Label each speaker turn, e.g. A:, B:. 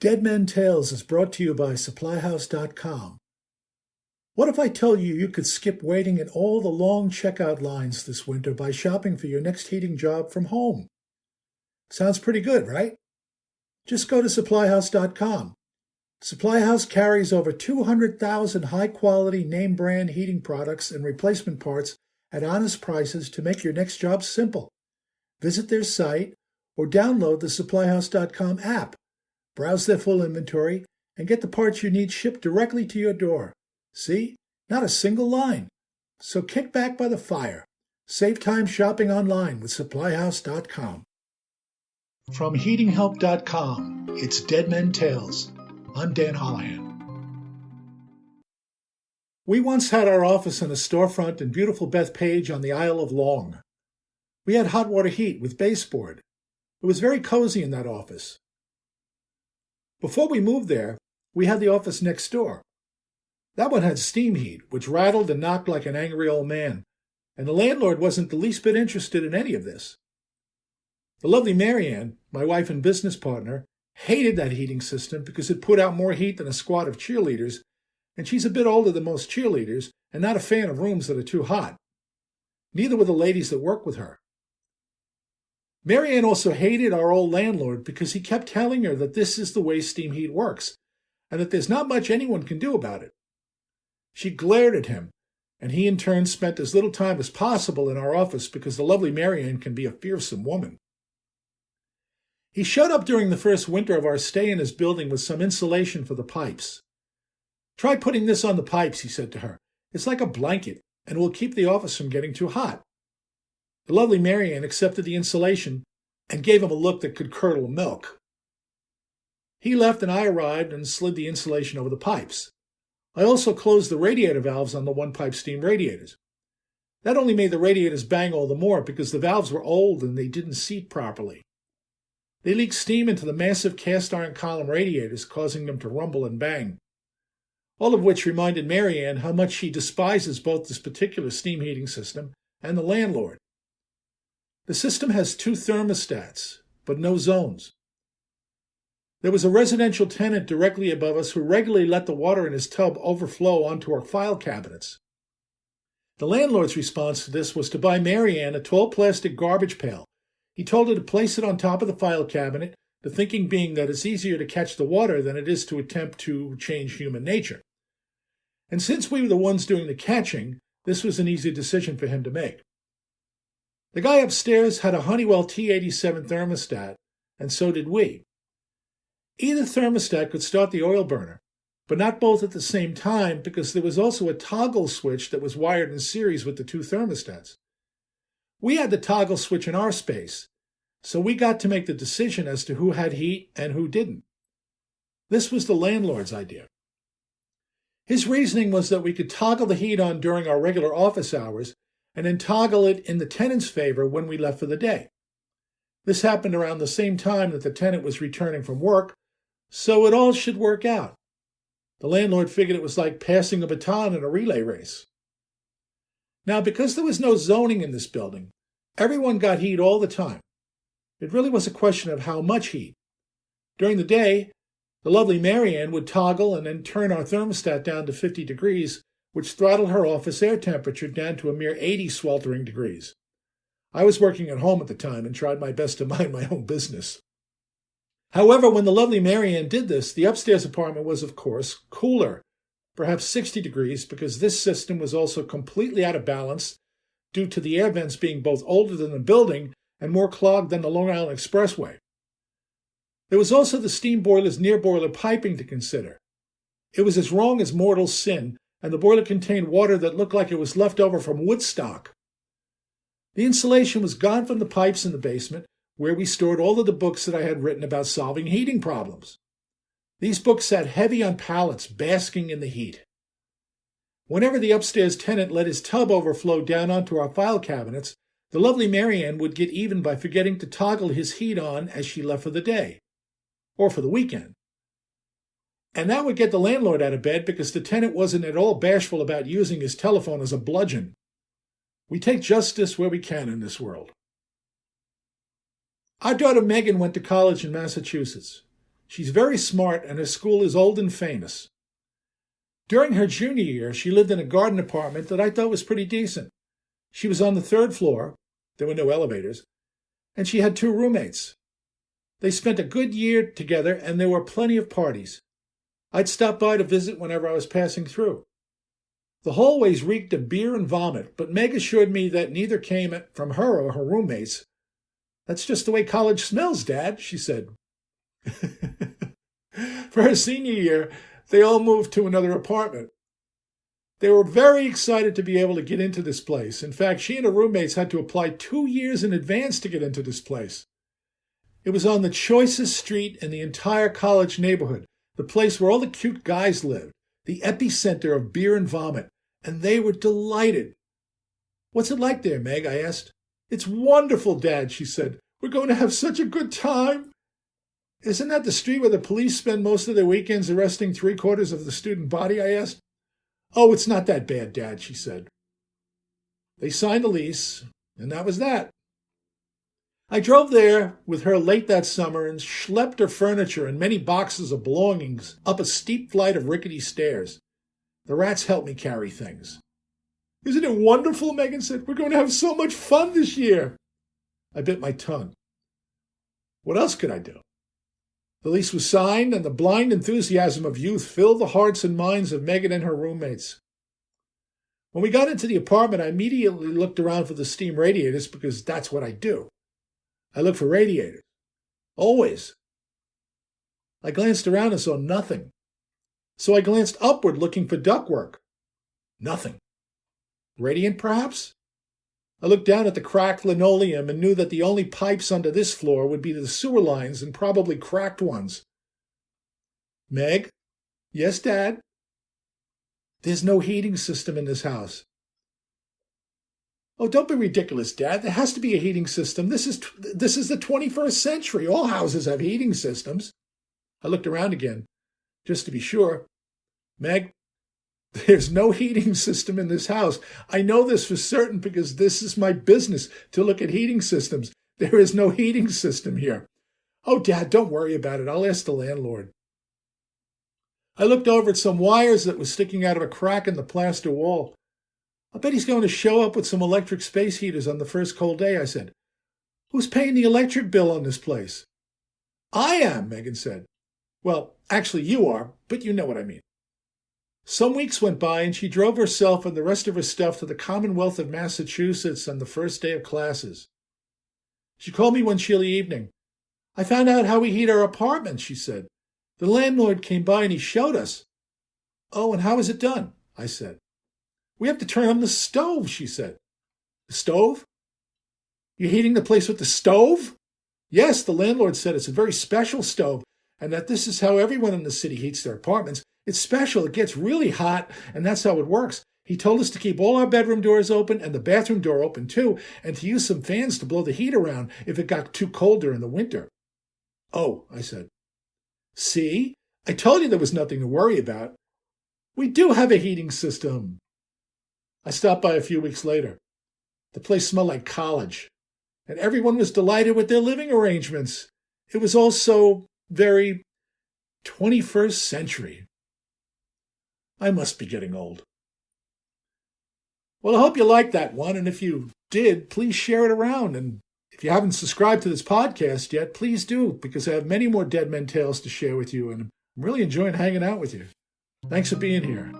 A: Dead Men Tales is brought to you by SupplyHouse.com. What if I told you you could skip waiting in all the long checkout lines this winter by shopping for your next heating job from home? Sounds pretty good, right? Just go to SupplyHouse.com. Supply House carries over 200,000 high-quality name-brand heating products and replacement parts at honest prices to make your next job simple. Visit their site or download the SupplyHouse.com app. Browse their full inventory and get the parts you need shipped directly to your door. See? Not a single line. So kick back by the fire. Save time shopping online with SupplyHouse.com. From HeatingHelp.com, it's Dead Men Tales. I'm Dan Holohan. We once had our office in a storefront in beautiful Bethpage on the Isle of Long. We had hot water heat with baseboard. It was very cozy in that office. Before we moved there, we had the office next door. That one had steam heat, which rattled and knocked like an angry old man, and the landlord wasn't the least bit interested in any of this. The lovely Marianne, my wife and business partner, hated that heating system because it put out more heat than a squad of cheerleaders, and she's a bit older than most cheerleaders and not a fan of rooms that are too hot. Neither were the ladies that work with her. Marianne also hated our old landlord because he kept telling her that this is the way steam heat works, and that there's not much anyone can do about it. She glared at him, and he in turn spent as little time as possible in our office because the lovely Marianne can be a fearsome woman. He showed up during the first winter of our stay in his building with some insulation for the pipes. "Try putting this on the pipes," he said to her. "It's like a blanket, and will keep the office from getting too hot." The lovely Marianne accepted the insulation and gave him a look that could curdle milk. He left and I arrived and slid the insulation over the pipes. I also closed the radiator valves on the one-pipe steam radiators. That only made the radiators bang all the more because the valves were old and they didn't seat properly. They leaked steam into the massive cast-iron column radiators, causing them to rumble and bang. All of which reminded Marianne how much she despises both this particular steam heating system and the landlord. The system has 2 thermostats, but no zones. There was a residential tenant directly above us who regularly let the water in his tub overflow onto our file cabinets. The landlord's response to this was to buy Marianne a tall plastic garbage pail. He told her to place it on top of the file cabinet, the thinking being that it's easier to catch the water than it is to attempt to change human nature. And since we were the ones doing the catching, this was an easy decision for him to make. The guy upstairs had a Honeywell T87 thermostat, and so did we. Either thermostat could start the oil burner, but not both at the same time because there was also a toggle switch that was wired in series with the 2 thermostats. We had the toggle switch in our space, so we got to make the decision as to who had heat and who didn't. This was the landlord's idea. His reasoning was that we could toggle the heat on during our regular office hours and then toggle it in the tenant's favor when we left for the day. This happened around the same time that the tenant was returning from work, so it all should work out. The landlord figured it was like passing a baton in a relay race. Now, because there was no zoning in this building, everyone got heat all the time. It really was a question of how much heat. During the day, the lovely Marianne would toggle and then turn our thermostat down to 50 degrees, which throttled her office air temperature down to a mere 80 sweltering degrees. I was working at home at the time and tried my best to mind my own business. However, when the lovely Marianne did this, the upstairs apartment was, of course, cooler, perhaps 60 degrees, because this system was also completely out of balance due to the air vents being both older than the building and more clogged than the Long Island Expressway. There was also the steam boiler's near boiler piping to consider. It was as wrong as mortal sin, and the boiler contained water that looked like it was left over from Woodstock. The insulation was gone from the pipes in the basement, where we stored all of the books that I had written about solving heating problems. These books sat heavy on pallets, basking in the heat. Whenever the upstairs tenant let his tub overflow down onto our file cabinets, the lovely Marianne would get even by forgetting to toggle his heat on as she left for the day, or for the weekend. And that would get the landlord out of bed because the tenant wasn't at all bashful about using his telephone as a bludgeon. We take justice where we can in this world. Our daughter Megan went to college in Massachusetts. She's very smart, and her school is old and famous. During her junior year, she lived in a garden apartment that I thought was pretty decent. She was on the third floor. There were no elevators. And she had 2 roommates. They spent a good year together, and there were plenty of parties. I'd stop by to visit whenever I was passing through. The hallways reeked of beer and vomit, but Meg assured me that neither came from her or her roommates. "That's just the way college smells, Dad," she said. For her senior year, they all moved to another apartment. They were very excited to be able to get into this place. In fact, she and her roommates had to apply 2 years in advance to get into this place. It was on the choicest street in the entire college neighborhood, the place where all the cute guys lived, the epicenter of beer and vomit, and they were delighted. "What's it like there, Meg?" I asked. "It's wonderful, Dad," she said. "We're going to have such a good time." "Isn't that the street where the police spend most of their weekends arresting 3/4 of the student body?" I asked. "Oh, it's not that bad, Dad," she said. They signed a lease, and that was that. I drove there with her late that summer and schlepped her furniture and many boxes of belongings up a steep flight of rickety stairs. The rats helped me carry things. "Isn't it wonderful?" Megan said. "We're going to have so much fun this year." I bit my tongue. What else could I do? The lease was signed, and the blind enthusiasm of youth filled the hearts and minds of Megan and her roommates. When we got into the apartment, I immediately looked around for the steam radiators because that's what I do. I look for radiators. Always. I glanced around and saw nothing. So I glanced upward looking for ductwork. Nothing. Radiant, perhaps? I looked down at the cracked linoleum and knew that the only pipes under this floor would be the sewer lines, and probably cracked ones. "Meg?" "Yes, Dad?" "There's no heating system in this house." "Oh, don't be ridiculous, Dad. There has to be a heating system. This is the 21st century. All houses have heating systems." I looked around again, just to be sure. "Meg, there's no heating system in this house. I know this for certain because this is my business, to look at heating systems. There is no heating system here." "Oh, Dad, don't worry about it. I'll ask the landlord." I looked over at some wires that were sticking out of a crack in the plaster wall. "I bet he's going to show up with some electric space heaters on the first cold day," I said. "Who's paying the electric bill on this place?" "I am," Megan said. "Well, actually you are, but you know what I mean." Some weeks went by, and she drove herself and the rest of her stuff to the Commonwealth of Massachusetts on the first day of classes. She called me one chilly evening. "I found out how we heat our apartment," she said. "The landlord came by and he showed us." "Oh, and how is it done?" I said. "We have to turn on the stove," she said. "The stove? You're heating the place with the stove?" "Yes, the landlord said it's a very special stove, and that this is how everyone in the city heats their apartments. It's special, it gets really hot, and that's how it works. He told us to keep all our bedroom doors open and the bathroom door open too, and to use some fans to blow the heat around if it got too cold during the winter." "Oh," I said. "See? I told you there was nothing to worry about. We do have a heating system." I stopped by a few weeks later. The place smelled like college, and everyone was delighted with their living arrangements. It was all so very 21st century. I must be getting old. Well, I hope you liked that one, and if you did, please share it around. And if you haven't subscribed to this podcast yet, please do, because I have many more Dead Men Tales to share with you, and I'm really enjoying hanging out with you. Thanks for being here.